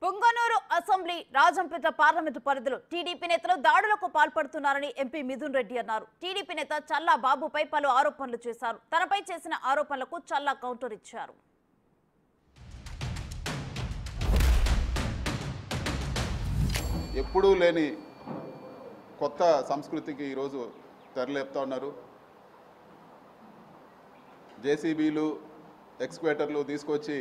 Punganur assembly Rajampet parliament పరిధిలో TDP నేతలు దాడులకు పాల్పడుతున్నారని ఎంపీ మిథున్ రెడ్డి అన్నారు. టీడీపీ నేత చల్లా బాబుపై పలు ఆరోపణలు చేశారు. తనపై చేసిన ఆరోపణలకు చల్లా కౌంటర్ ఇచ్చారు. ఎప్పుడూ లేని కొత్త సంస్కృతికి ఈరోజు తెరలేపుతా ఉన్నారు. జేసీబీలు, ఎక్స్క్వేటర్లు తీసుకొచ్చి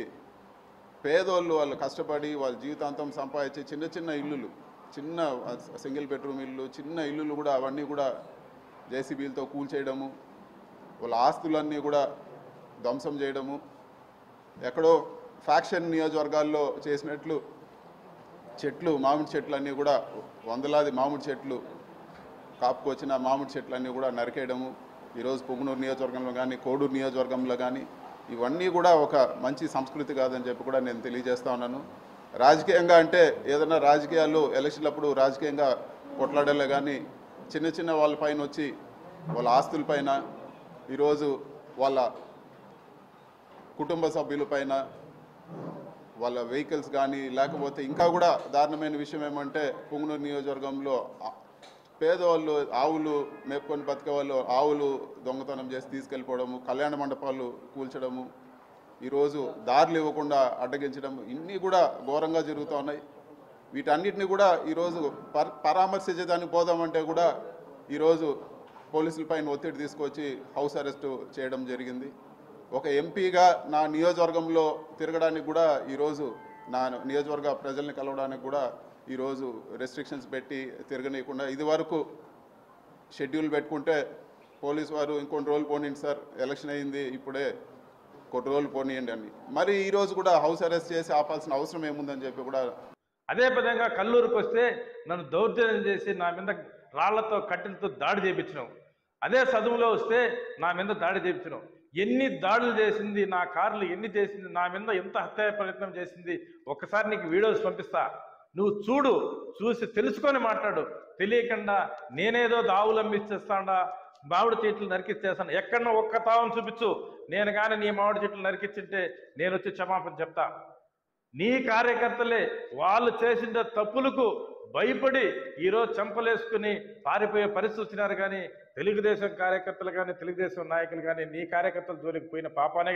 పేదోళ్ళు వాళ్ళు కష్టపడి వాళ్ళ జీవితాంతం సంపాదించి చిన్న చిన్న ఇల్లులు, చిన్న సింగిల్ బెడ్రూమ్ ఇల్లు, చిన్న ఇల్లులు కూడా అవన్నీ కూడా జేసీబీలతో కూల్చేయడము, వాళ్ళ ఆస్తులన్నీ కూడా ధ్వంసం చేయడము, ఎక్కడో ఫ్యాక్షన్ నియోజకవర్గాల్లో చేసినట్లు చెట్లు, మామిడి చెట్లు అన్నీ కూడా వందలాది మామిడి చెట్లు కాపుకొచ్చిన మామిడి చెట్లన్నీ కూడా నరికేయడము, ఈరోజు పుంగనూరు నియోజకవర్గంలో కానీ కోడూరు నియోజకవర్గంలో కానీ ఇవన్నీ కూడా ఒక మంచి సంస్కృతి కాదని చెప్పి కూడా నేను తెలియజేస్తా ఉన్నాను. రాజకీయంగా అంటే ఏదైనా రాజకీయాల్లో ఎలక్షన్లప్పుడు రాజకీయంగా కొట్లాడలే కానీ చిన్న చిన్న వాళ్ళపైన వచ్చి వాళ్ళ ఆస్తులపైన, ఈరోజు వాళ్ళ కుటుంబ సభ్యులపైన, వాళ్ళ వెహికల్స్ కానీ, లేకపోతే ఇంకా కూడా దారుణమైన విషయం ఏమంటే పుంగనూరు నియోజకవర్గంలో పేదవాళ్ళు ఆవులు మేపుకొని బతికే వాళ్ళు ఆవులు దొంగతనం చేసి తీసుకెళ్ళిపోవడము, కళ్యాణ మండపాలు కూల్చడము, ఈరోజు దారులు ఇవ్వకుండా అడ్డగించడం, ఇన్ని కూడా ఘోరంగా జరుగుతూ ఉన్నాయి. వీటన్నిటిని కూడా ఈరోజు పరామర్శించడానికి పోదామంటే కూడా ఈరోజు పోలీసులపైన ఒత్తిడి తీసుకొచ్చి హౌస్ అరెస్టు చేయడం జరిగింది. ఒక ఎంపీగా నా నియోజకవర్గంలో తిరగడానికి కూడా ఈరోజు నా నియోజకవర్గ ప్రజల్ని కలవడానికి కూడా ఈరోజు రెస్ట్రిక్షన్స్ పెట్టి తిరగనీయకుండా, ఇది వరకు షెడ్యూల్ పెట్టుకుంటే పోలీసు వారు ఇంకొన్ని రోజులు పోనీయండి సార్, ఎలక్షన్ అయింది ఇప్పుడే కొన్ని రోజులు పోనీయండి అని, మరి ఈరోజు కూడా హౌస్ అరెస్ట్ చేసి ఆపాల్సిన అవసరం ఏముందని చెప్పి కూడా. అదే విధంగా కల్లూరుకు వస్తే నన్ను దౌర్జన్యం చేసి నా మీద రాళ్లతో కట్టెలతో దాడి చేయించినావు. అదే చదువులో వస్తే నా మీద దాడి చేయించినావు. ఎన్ని దాడులు చేసింది, నా కార్లు ఎన్ని చేసింది, నా మీద ఎంత హత్య ప్రయత్నం చేసింది, ఒక్కసారి నీకు వీడియోస్ పంపిస్తా, నువ్వు చూడు, చూసి తెలుసుకొని మాట్లాడు. తెలియకుండా నేనేదో దావులు అమ్మిచ్చేస్తాడా, మామిడి చెట్లు నరికిచ్చేస్తాను, ఎక్కడన్నా ఒక్క తావును చూపించు, నేను కానీ నీ మామిడి చెట్లు నరికిచ్చింటే నేను వచ్చి క్షమాపణ చెప్తా. నీ కార్యకర్తలే వాళ్ళు చేసిన తప్పులకు భయపడి ఈరోజు చెంపలేసుకుని పారిపోయే పరిస్థితి వచ్చినారు. కానీ తెలుగుదేశం కార్యకర్తలు కానీ తెలుగుదేశం నాయకులు కానీ నీ కార్యకర్తల జోలికి పోయిన పాపానే.